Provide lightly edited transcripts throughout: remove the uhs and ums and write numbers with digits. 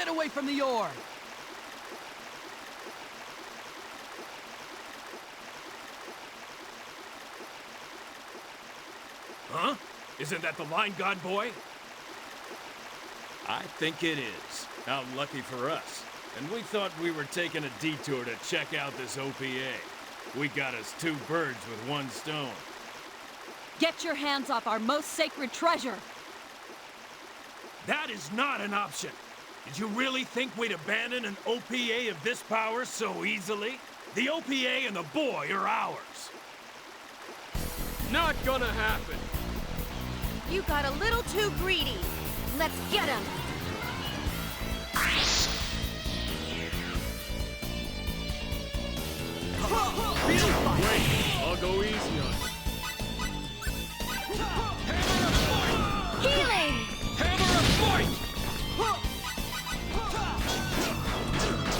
Get away from the orb! Huh? Isn't that the Line God boy? I think it is. How lucky for us. And we thought we were taking a detour to check out this OPA. We got us two birds with one stone. Get your hands off our most sacred treasure! That is not an option. Did you really think we'd abandon an OPA of this power so easily? The OPA and the boy are ours. Not gonna happen. You got a little too greedy. Let's get him! Wait, I'll go easy on you. Healing! Hammer of fight!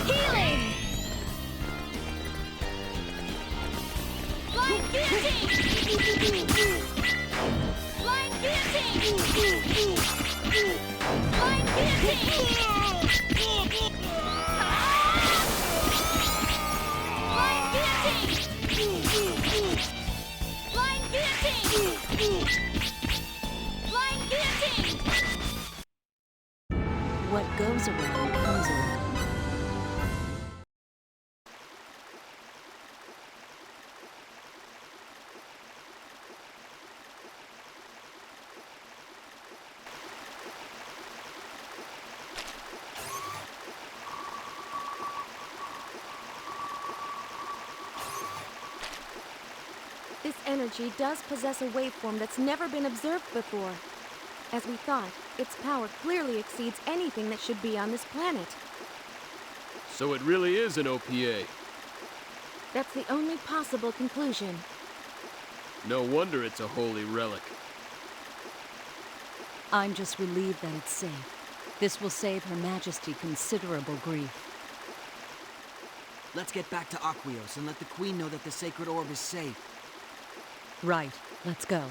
Healing! Blind guillotine! Blind guillotine! Blind guillotine! Blind guillotine! Blind guillotine! Blind guillotine! What goes around comes around. This energy does possess a waveform that's never been observed before. As we thought, its power clearly exceeds anything that should be on this planet. So it really is an OPA. That's the only possible conclusion. No wonder it's a holy relic. I'm just relieved that it's safe. This will save Her Majesty considerable grief. Let's get back to Aquios and let the Queen know that the Sacred Orb is safe. Right, let's go.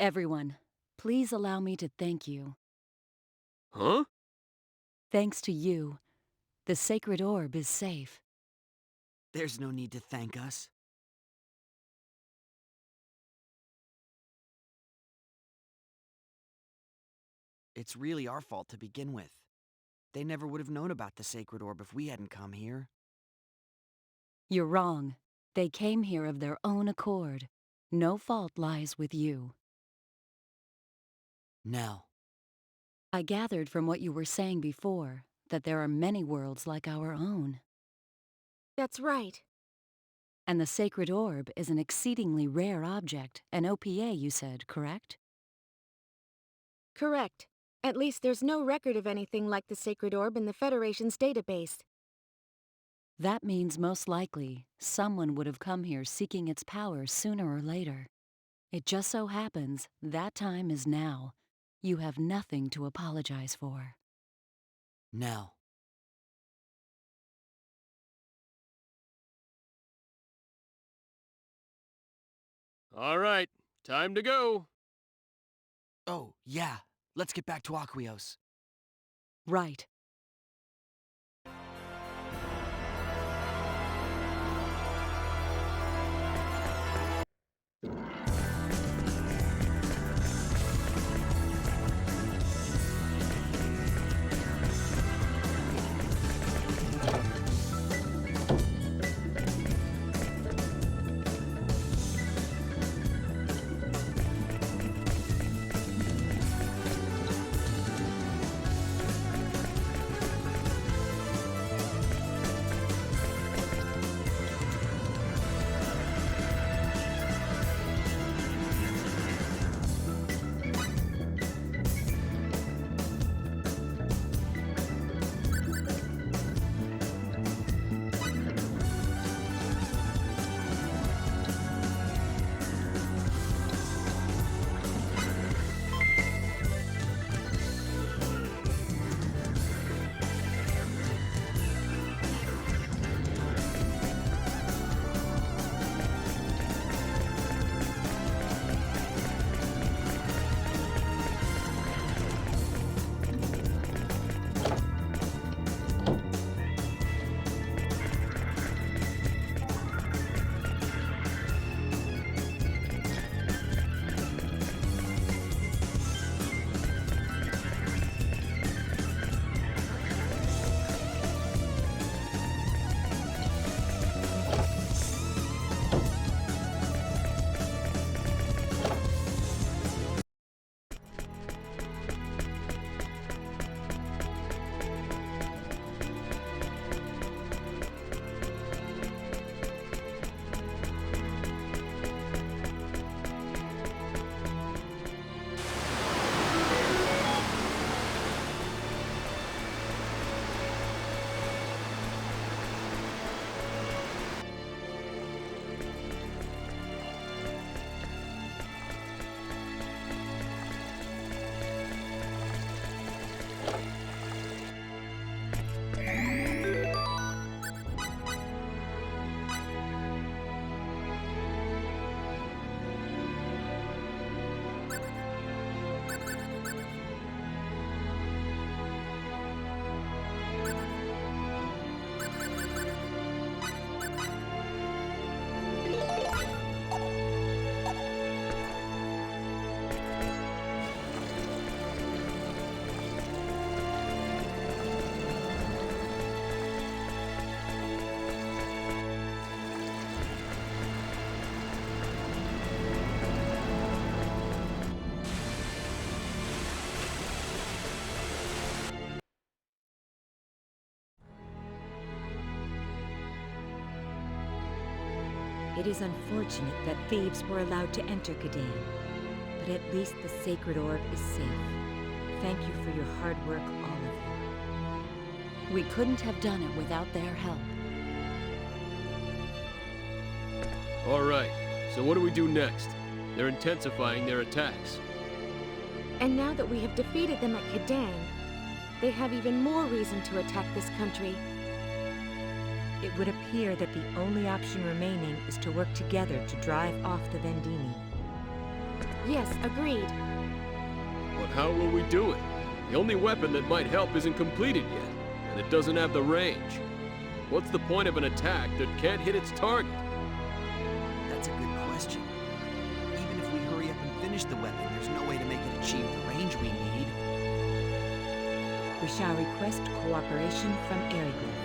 Everyone, please allow me to thank you. Huh? Thanks to you, the sacred orb is safe. There's no need to thank us. It's really our fault to begin with. They never would have known about the sacred orb if we hadn't come here. You're wrong. They came here of their own accord. No fault lies with you. Nell, I gathered from what you were saying before that there are many worlds like our own. That's right. And the sacred orb is an exceedingly rare object, an OPA, you said, correct? Correct. At least there's no record of anything like the sacred orb in the Federation's database. That means most likely someone would have come here seeking its power sooner or later. It just so happens that time is now. You have nothing to apologize for. Nell. All right, time to go. Oh, yeah. Let's get back to Aquios. Right. It is unfortunate that thieves were allowed to enter Kadan, but at least the sacred orb is safe. Thank you for your hard work, all of you. We couldn't have done it without their help. All right, so what do we do next? They're intensifying their attacks. And now that we have defeated them at Kadan, they have even more reason to attack this country. It would appear that the only option remaining is to work together to drive off the Vendini. Yes, agreed. But how will we do it? The only weapon that might help isn't completed yet, and it doesn't have the range. What's the point of an attack that can't hit its target? That's a good question. Even if we hurry up and finish the weapon, there's no way to make it achieve the range we need. We shall request cooperation from Eriglyph.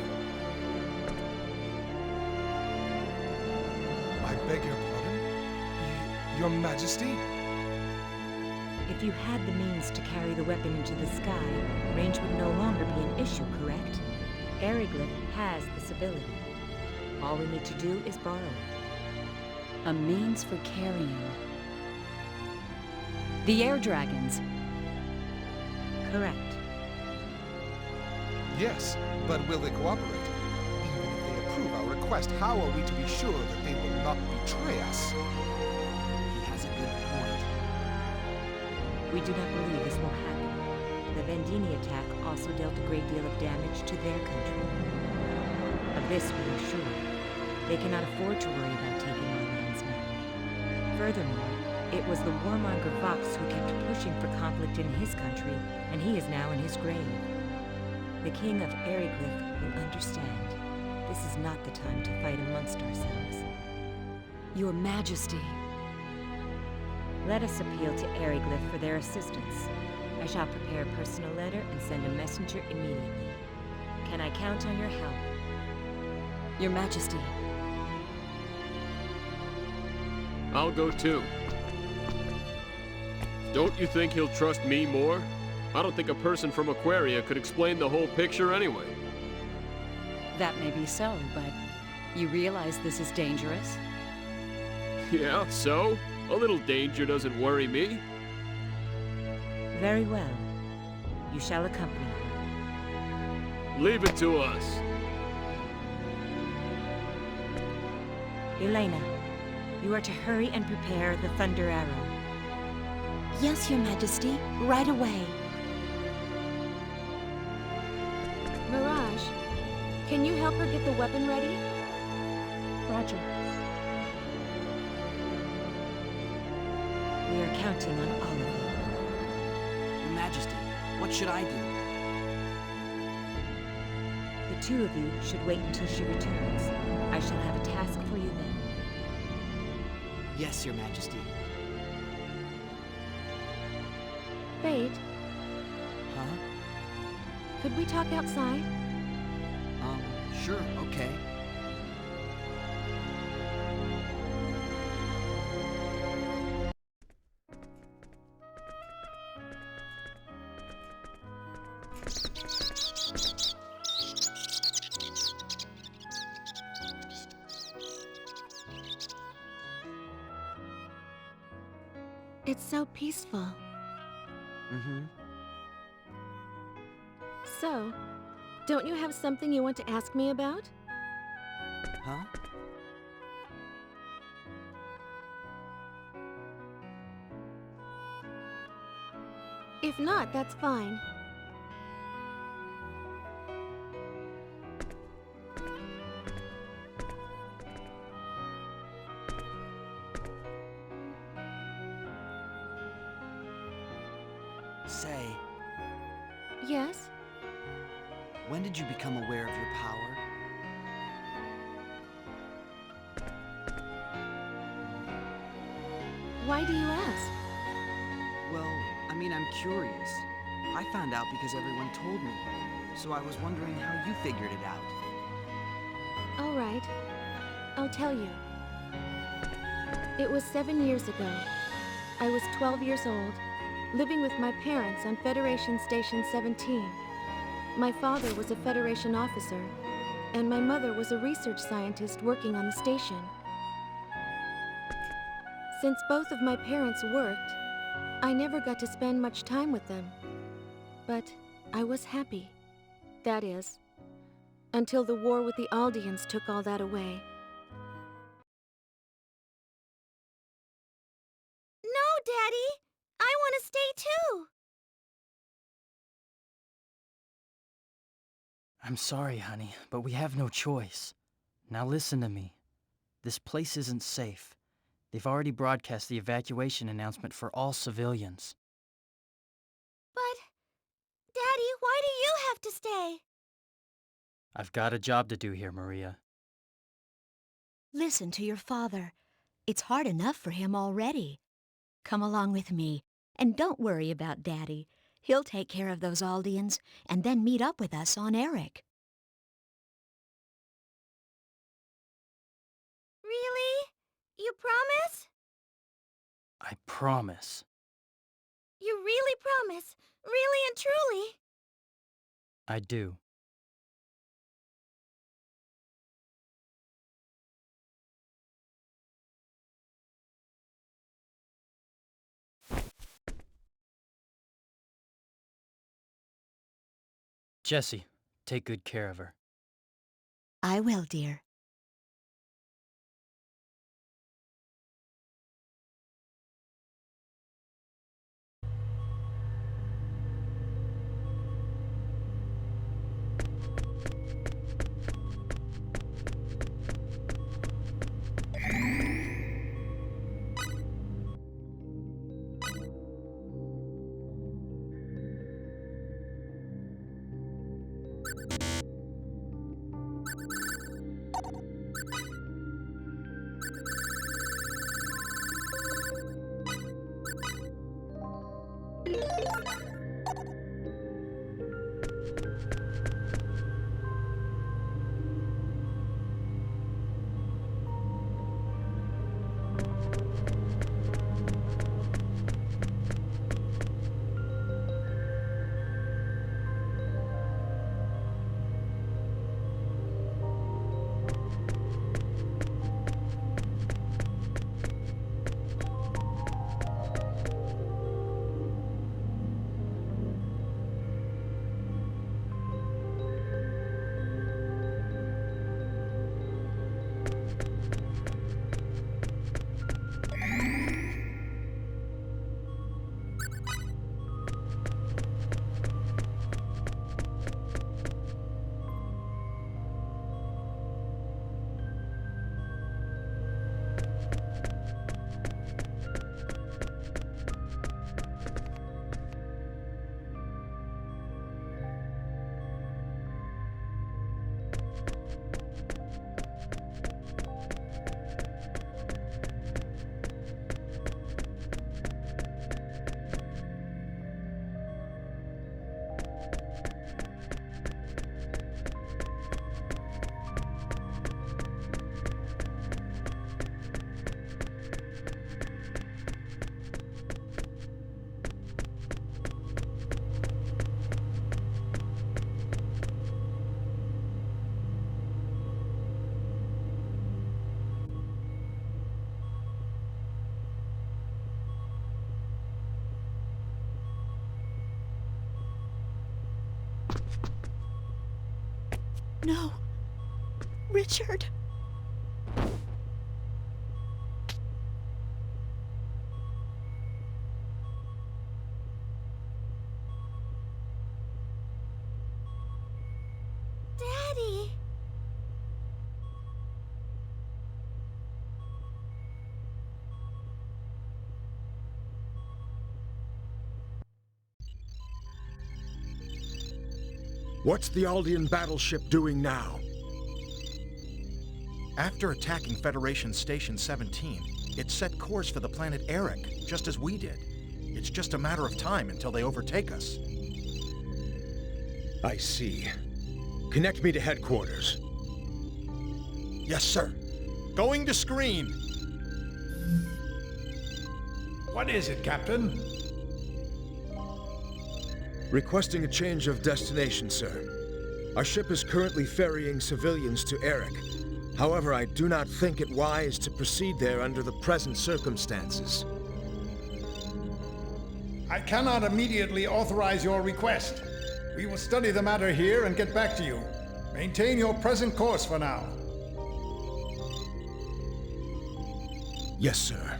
I beg your pardon? Your Majesty? If you had the means to carry the weapon into the sky, range would no longer be an issue, correct? Eriglyph has this ability. All we need to do is borrow it. A means for carrying. The air dragons. Correct. Yes, but will they cooperate? Even if they approve our request, how are we to be sure that they will not betray us? He has a good point. We do not believe this will happen. The Vendini attack also dealt a great deal of damage to their country. Of this we are sure. They cannot afford to worry about taking our lands now. Furthermore, it was the warmonger Vox who kept pushing for conflict in his country, and he is now in his grave. The King of Eriglyph will understand. This is not the time to fight amongst ourselves. Your Majesty. Let us appeal to Eriglyph for their assistance. I shall prepare a personal letter and send a messenger immediately. Can I count on your help? Your Majesty. I'll go too. Don't you think he'll trust me more? I don't think a person from Aquaria could explain the whole picture anyway. That may be so, but you realize this is dangerous? Yeah, so? A little danger doesn't worry me. Very well. You shall accompany her. Leave it to us. Elena, you are to hurry and prepare the Thunder Arrow. Yes, Your Majesty. Right away. Mirage, can you help her get the weapon ready? Roger. We are counting on all of you. Your Majesty, what should I do? The two of you should wait until she returns. I shall have a task for you then. Yes, Your Majesty. Fate, Huh? could we talk outside? Sure, okay. It's so peaceful. Mm-hmm. So, don't you have something you want to ask me about? Huh? If not, that's fine. Say, Yes? when did you become aware of your power? Why do you ask? Well, I mean, I'm curious. I found out because everyone told me. So I was wondering how you figured it out. All right. I'll tell you. It was 7 years ago. I was 12 years old, living with my parents on Federation Station 17. My father was a Federation officer, and my mother was a research scientist working on the station. Since both of my parents worked, I never got to spend much time with them. But I was happy. That is, until the war with the Aldeans took all that away. No, Daddy! I want to stay too! I'm sorry, honey, but we have no choice. Now listen to me. This place isn't safe. They've already broadcast the evacuation announcement for all civilians. But, Daddy, why do you have to stay? I've got a job to do here, Maria. Listen to your father. It's hard enough for him already. Come along with me, and don't worry about Daddy. He'll take care of those Aldians, and then meet up with us on Eric. Really? You promise? I promise. You really promise? Really and truly? I do. Jessie, take good care of her. I will, dear. No. Richard. Daddy! What's the Aldian battleship doing now? After attacking Federation Station 17, it set course for the planet Eric, just as we did. It's just a matter of time until they overtake us. I see. Connect me to headquarters. Yes, sir. Going to screen. What is it, Captain? Requesting a change of destination, sir. Our ship is currently ferrying civilians to Eric. However, I do not think it wise to proceed there under the present circumstances. I cannot immediately authorize your request. We will study the matter here and get back to you. Maintain your present course for now. Yes, sir.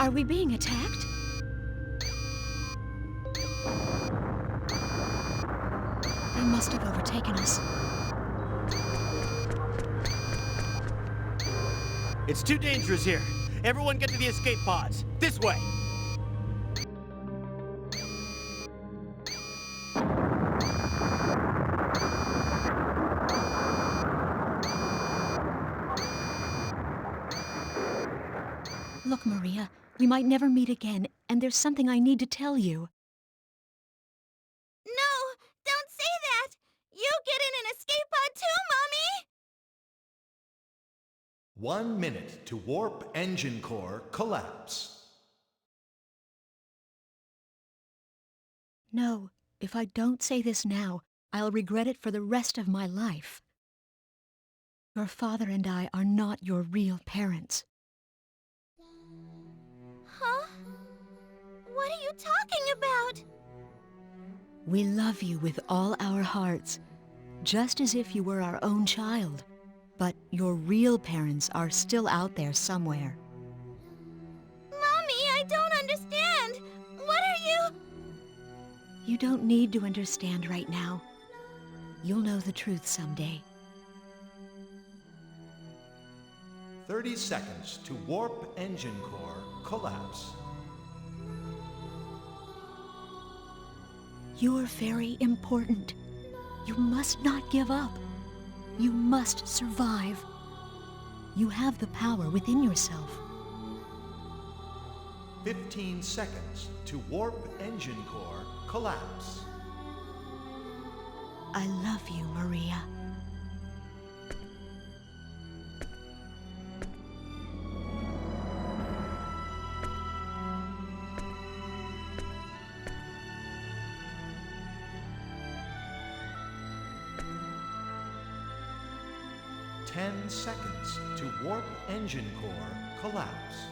Are we being attacked? They must have overtaken us. It's too dangerous here. Everyone get to the escape pods. This way! Look, Maria, we might never meet again, and there's something I need to tell you. No! Don't say that! You get in an escape pod too, Mommy! 1 minute to warp engine core collapse. No, if I don't say this now, I'll regret it for the rest of my life. Your father and I are not your real parents. Huh? What are you talking about? We love you with all our hearts, just as if you were our own child. But your real parents are still out there somewhere. Mommy, I don't understand. What are you... You don't need to understand right now. You'll know the truth someday. 30 seconds to warp engine core collapse. You're very important. You must not give up. You must survive. You have the power within yourself. 15 seconds to warp engine core collapse. I love you, Maria. Ten seconds to warp engine core collapse.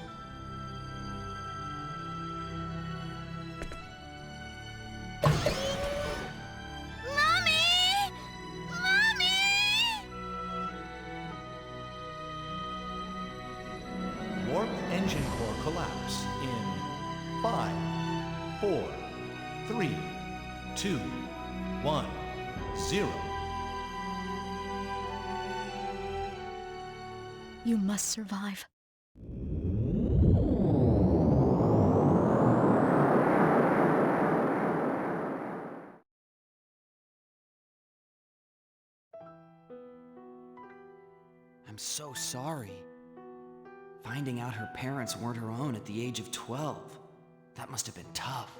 Mommy! Mommy! Warp engine core collapse in 5, 4, 3, 2, 1, 0. You must survive. I'm so sorry. Finding out her parents weren't her own at the age of 12. That must have been tough.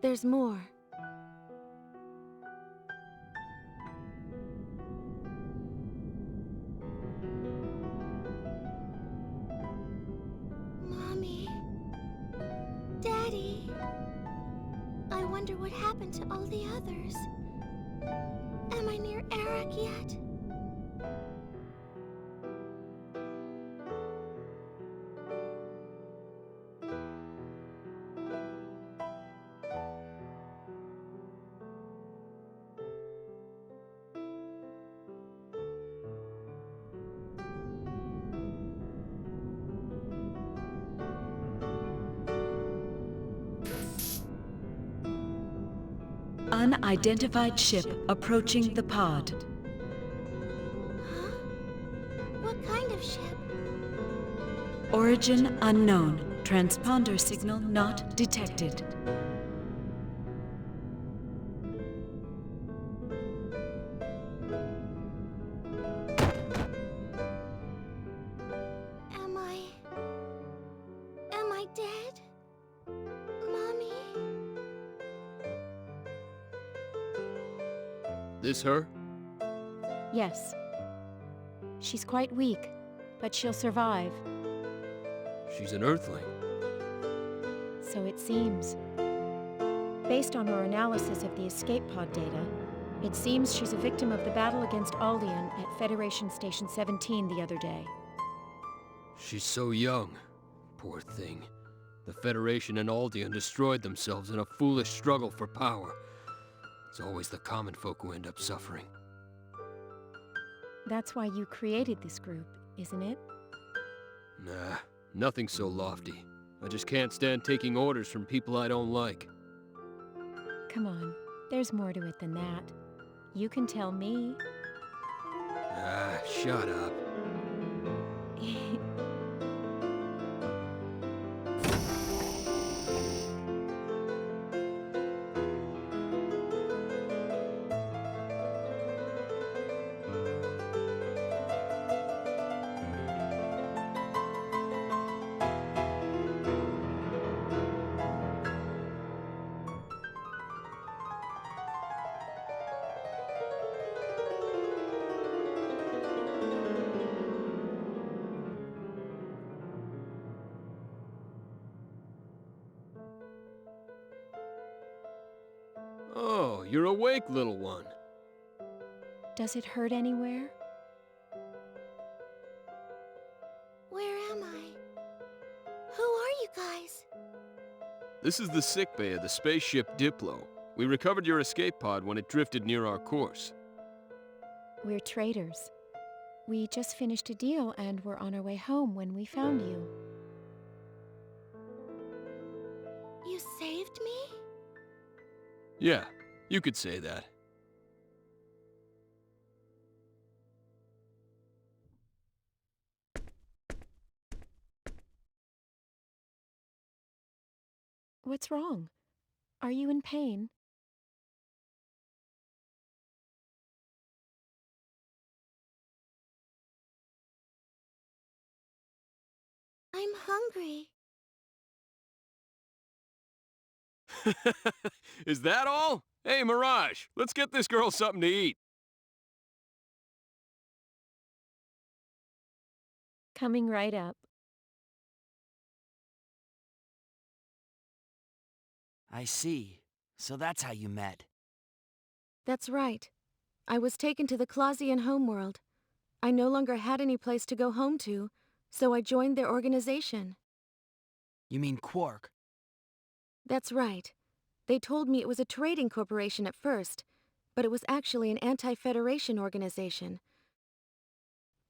There's more. Mommy. Daddy. I wonder what happened to all the others. Am I near Eric yet? Unidentified ship approaching the pod. Huh? What kind of ship? Origin unknown. Transponder signal not detected. Am I dead? Mommy? This her? Yes. She's quite weak, but she'll survive. She's an Earthling. So it seems. Based on our analysis of the escape pod data, it seems she's a victim of the battle against Aldean at Federation Station 17 the other day. She's so young. Poor thing. The Federation and Aldean destroyed themselves in a foolish struggle for power. It's always the common folk who end up suffering. That's why you created this group, isn't it? Nah, nothing so lofty. I just can't stand taking orders from people I don't like. Come on, there's more to it than that. You can tell me. Ah, shut up. Oh, you're awake, little one. Does it hurt anywhere? Where am I? Who are you guys? This is the sickbay of the spaceship Diplo. We recovered your escape pod when it drifted near our course. We're traders. We just finished a deal and were on our way home when we found you. You saved me? Yeah, you could say that. What's wrong? Are you in pain? I'm hungry. Is that all? Hey, Mirage, let's get this girl something to eat. Coming right up. I see. So that's how you met. That's right. I was taken to the Clausian homeworld. I no longer had any place to go home to, so I joined their organization. You mean Quark? That's right. They told me it was a trading corporation at first, but it was actually an anti-Federation organization.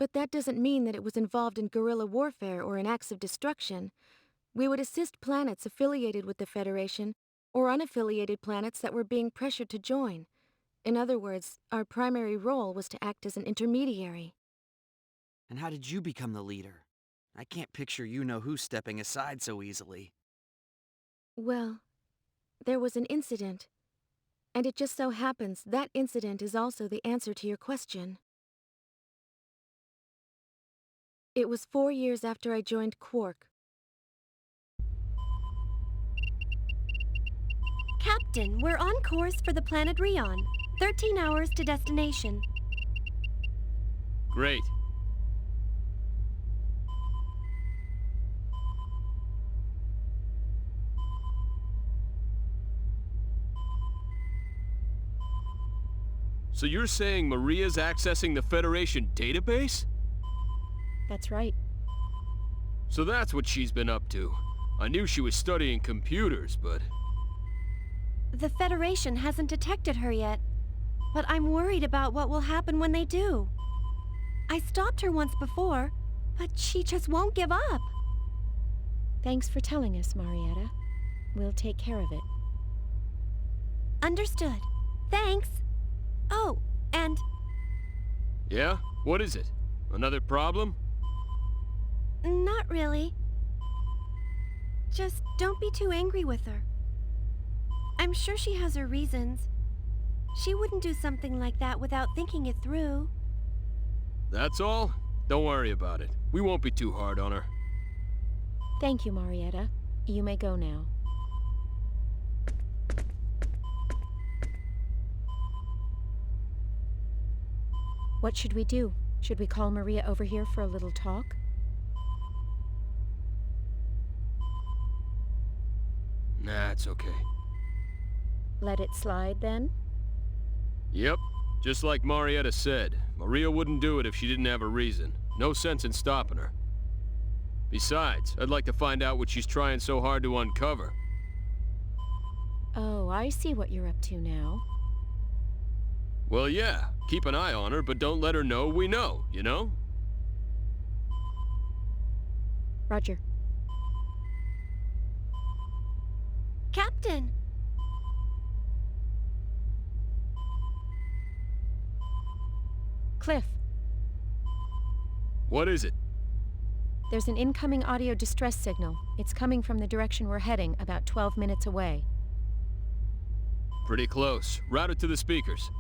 But that doesn't mean that it was involved in guerrilla warfare or in acts of destruction. We would assist planets affiliated with the Federation or unaffiliated planets that were being pressured to join. In other words, our primary role was to act as an intermediary. And how did you become the leader? I can't picture you-know-who stepping aside so easily. Well, there was an incident, and it just so happens that incident is also the answer to your question. It was 4 years after I joined Quark. Captain, we're on course for the planet Rion. 13 hours to destination. Great. So you're saying Maria's accessing the Federation database? That's right. So that's what she's been up to. I knew she was studying computers, but... The Federation hasn't detected her yet, but I'm worried about what will happen when they do. I stopped her once before, but she just won't give up. Thanks for telling us, Marietta. We'll take care of it. Understood. Thanks. Oh, and... Yeah? What is it? Another problem? Not really. Just don't be too angry with her. I'm sure she has her reasons. She wouldn't do something like that without thinking it through. That's all? Don't worry about it. We won't be too hard on her. Thank you, Marietta. You may go now. What should we do? Should we call Maria over here for a little talk? Nah, it's okay. Let it slide, then? Yep. Just like Marietta said, Maria wouldn't do it if she didn't have a reason. No sense in stopping her. Besides, I'd like to find out what she's trying so hard to uncover. Oh, I see what you're up to now. Well, yeah. Keep an eye on her, but don't let her know we know, you know? Roger. Captain! Cliff, What is it? there's an incoming audio distress signal. It's coming from the direction we're heading, about 12 minutes away. Pretty close. Route it to the speakers.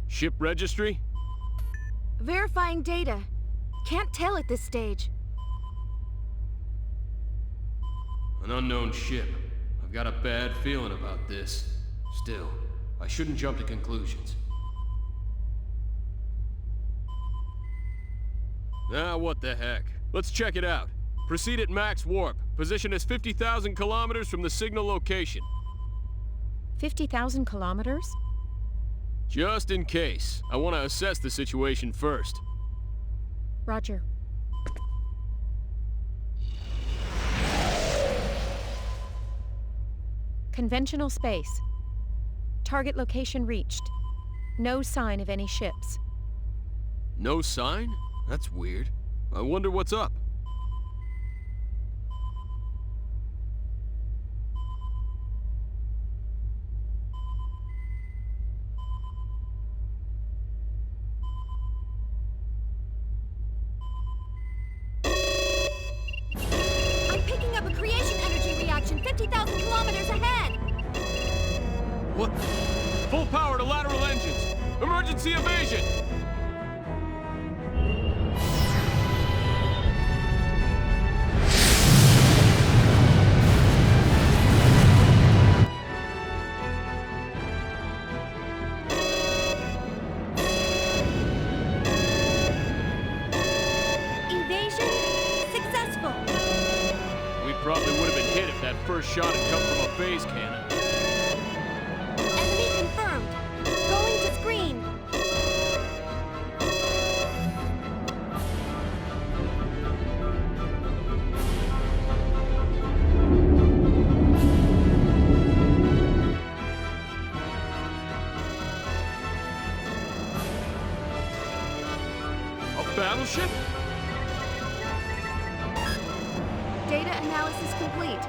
Ship registry? Verifying data. Can't tell at this stage. An unknown ship. I've got a bad feeling about this. Still, I shouldn't jump to conclusions. What the heck. Let's check it out. Proceed at max warp. Position is 50,000 kilometers from the signal location. 50,000 kilometers? Just in case. I want to assess the situation first. Roger. Conventional space. Target location reached. No sign of any ships. No sign? That's weird. I wonder what's up. I'm picking up a creation energy reaction 50,000 kilometers ahead! What? Full power to lateral engines! Emergency evasion! Evasion successful! We probably would have been hit if that first shot had come from a phase cannon. Enemy confirmed. Going to screen. A battleship? Data analysis complete.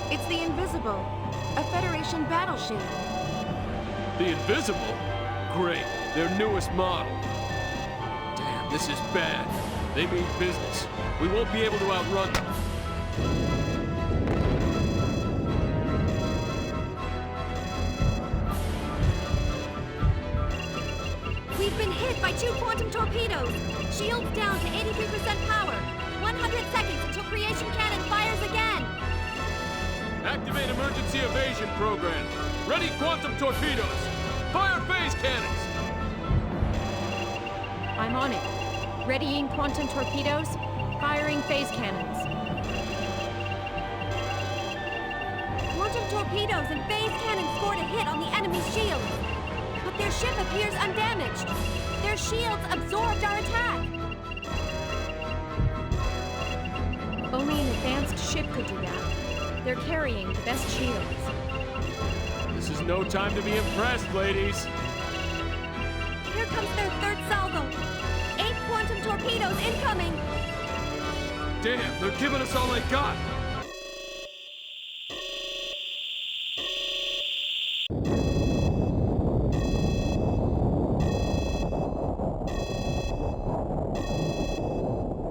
It's the Invisible, a Federation battleship. The Invisible? Great, their newest model. Damn, this is bad. They mean business. We won't be able to outrun them. We've been hit by 2 quantum torpedoes. Shields down to 83% power. 100 seconds until creation cannon fires again. Activate emergency evasion program. Ready quantum torpedoes. Fire phase cannons. I'm on it. Readying quantum torpedoes. Firing phase cannons. Quantum torpedoes and phase cannons scored a hit on the enemy's shields. But their ship appears undamaged. Their shields absorbed our attack. Only an advanced ship could do that. They're carrying the best shields. This is no time to be impressed, ladies. Here comes their third salvo. 8 quantum torpedoes incoming. Damn, they're giving us all they got.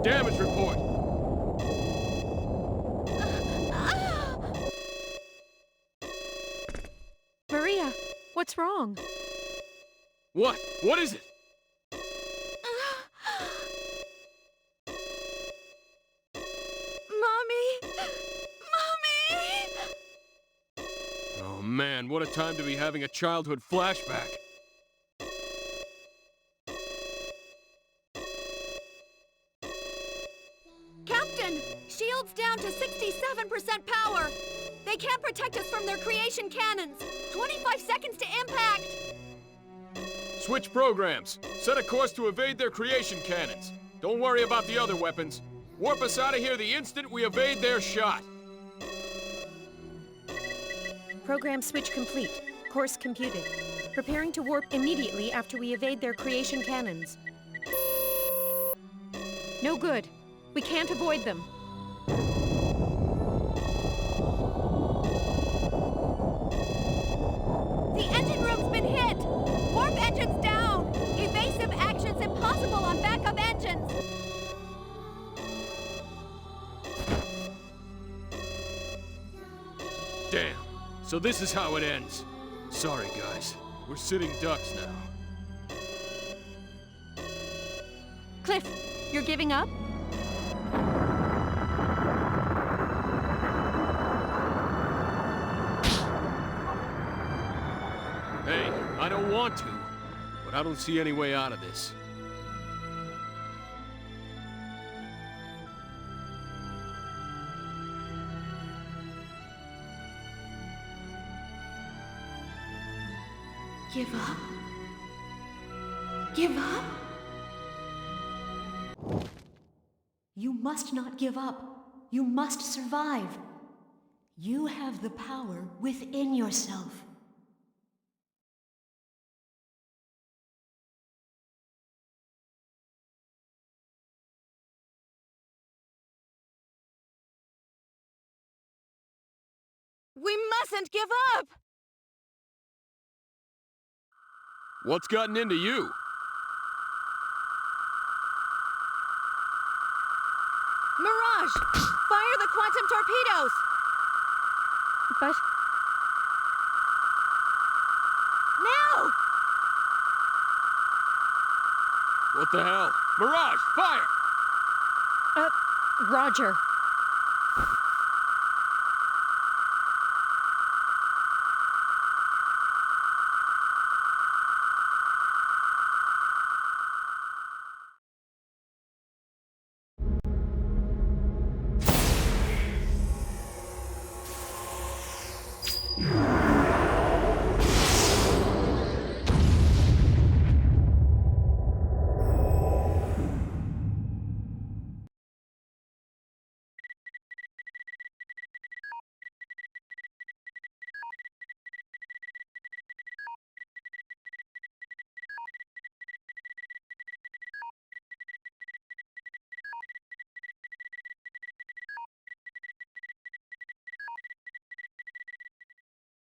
Damage report. Maria, what's wrong? What? What is it? Mommy! Mommy! Oh man, what a time to be having a childhood flashback. Captain, shields down to 67% power. They can't protect us from their creation cannons. 25 seconds to impact. Switch programs. Set a course to evade their creation cannons. Don't worry about the other weapons. Warp us out of here the instant we evade their shot. Program switch complete. Course computed. Preparing to warp immediately after we evade their creation cannons. No good. We can't avoid them. The engine room's been hit! Warp engines down! Evasive actions impossible on backup engines! Damn. So this is how it ends. Sorry, guys. We're sitting ducks now. Cliff, you're giving up? Hey, I don't want to, but I don't see any way out of this. Give up? Give up? You must not give up. You must survive. You have the power within yourself. We mustn't give up! What's gotten into you? Mirage! Fire the quantum torpedoes! But... Now! What the hell? Mirage, fire! Roger.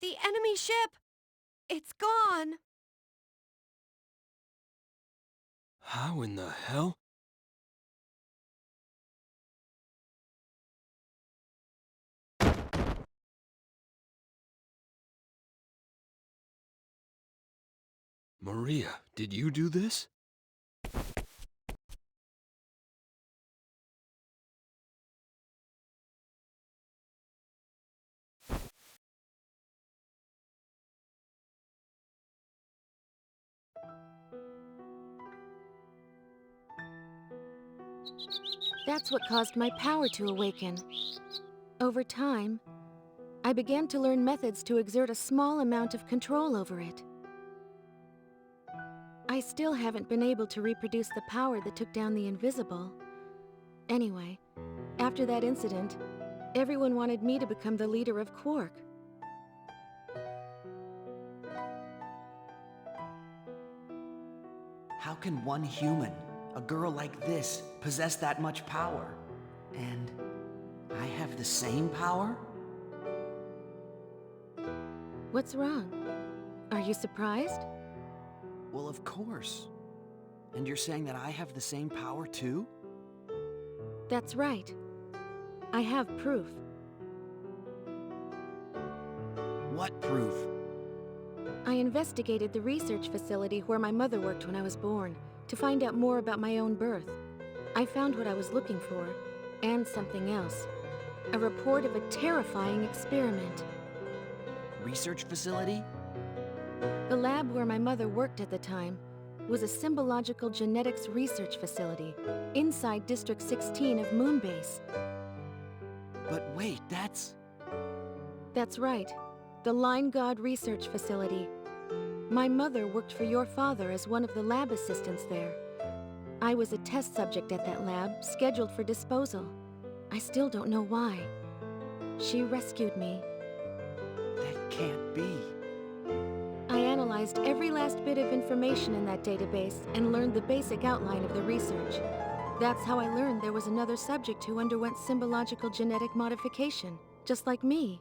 The enemy ship! It's gone! How in the hell? Maria, did you do this? That's what caused my power to awaken. Over time, I began to learn methods to exert a small amount of control over it. I still haven't been able to reproduce the power that took down the Invisible. Anyway, after that incident, everyone wanted me to become the leader of Quark. How can one human, a girl like this, possess that much power? And I have the same power? What's wrong? Are you surprised? Well, of course. And you're saying that I have the same power too? That's right. I have proof. What proof? I investigated the research facility where my mother worked when I was born to find out more about my own birth. I found what I was looking for, and something else. A report of a terrifying experiment. Research facility? The lab where my mother worked at the time was a symbological genetics research facility inside District 16 of Moonbase. But wait, that's right. The Line God Research Facility. My mother worked for your father as one of the lab assistants there. I was a test subject at that lab, scheduled for disposal. I still don't know why. She rescued me. That can't be. I analyzed every last bit of information in that database and learned the basic outline of the research. That's how I learned there was another subject who underwent symbological genetic modification, just like me.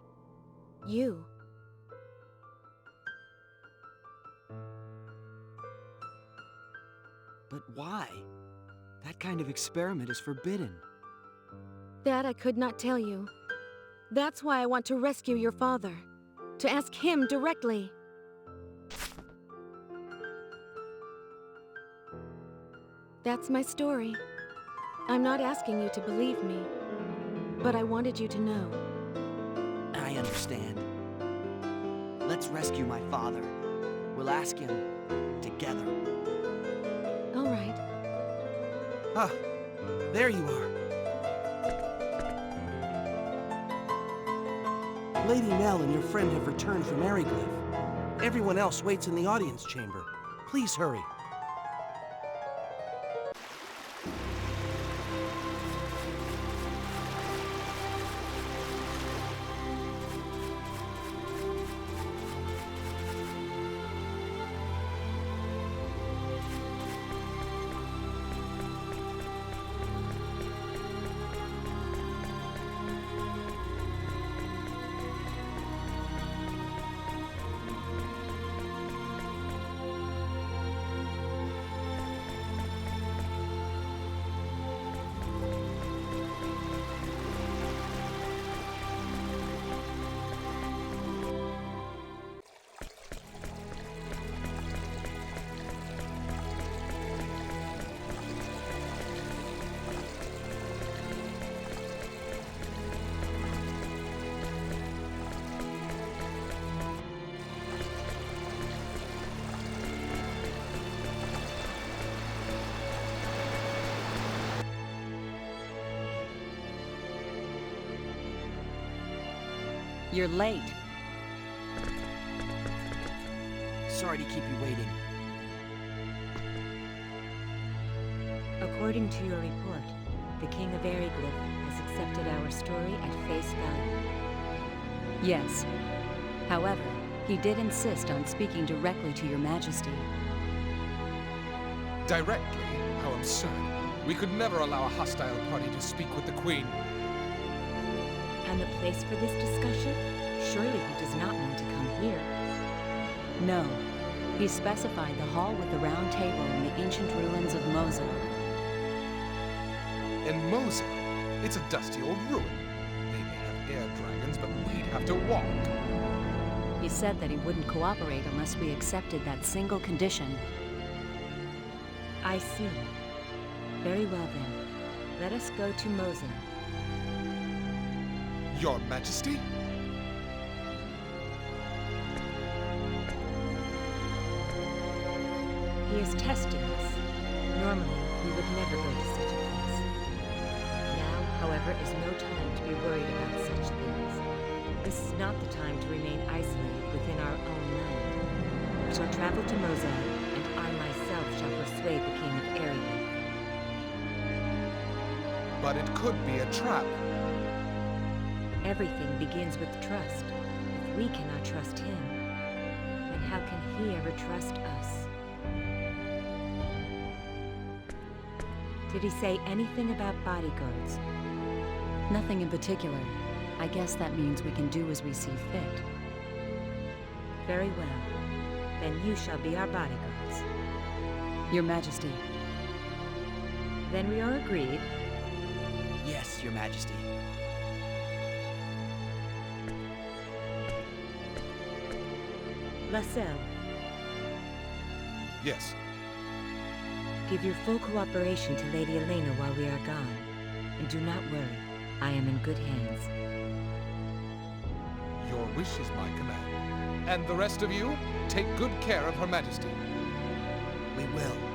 You. But why? That kind of experiment is forbidden. That I could not tell you. That's why I want to rescue your father. To ask him directly. That's my story. I'm not asking you to believe me, but I wanted you to know. I understand. Let's rescue my father. We'll ask him together. All right. Ah, there you are. Lady Nell and your friend have returned from Ariglyph. Everyone else waits in the audience chamber. Please hurry. You're late. Sorry to keep you waiting. According to your report, the King of Ariglyph has accepted our story at face value. Yes. However, he did insist on speaking directly to your majesty. Directly? How absurd. We could never allow a hostile party to speak with the Queen. And the place for this discussion? Surely he does not want to come here. No. He specified the hall with the round table in the ancient ruins of Mosul. In Mosul? It's a dusty old ruin. They may have air dragons, but we'd have to walk. He said that he wouldn't cooperate unless we accepted that single condition. I see. Very well then. Let us go to Mosul. Your Majesty? He is testing us. Normally, we would never go to such a place. Now, however, is no time to be worried about such things. This is not the time to remain isolated within our own land. We shall travel to Mosul, and I myself shall persuade the King of Ariglyph. But it could be a trap. Everything begins with trust. If we cannot trust him, then how can he ever trust us? Did he say anything about bodyguards? Nothing in particular. I guess that means we can do as we see fit. Very well. Then you shall be our bodyguards. Your Majesty. Then we are agreed. Yes, Your Majesty. Lascelles. Yes. Give your full cooperation to Lady Elena while we are gone. And do not worry, I am in good hands. Your wish is my command. And the rest of you, take good care of Her Majesty. We will.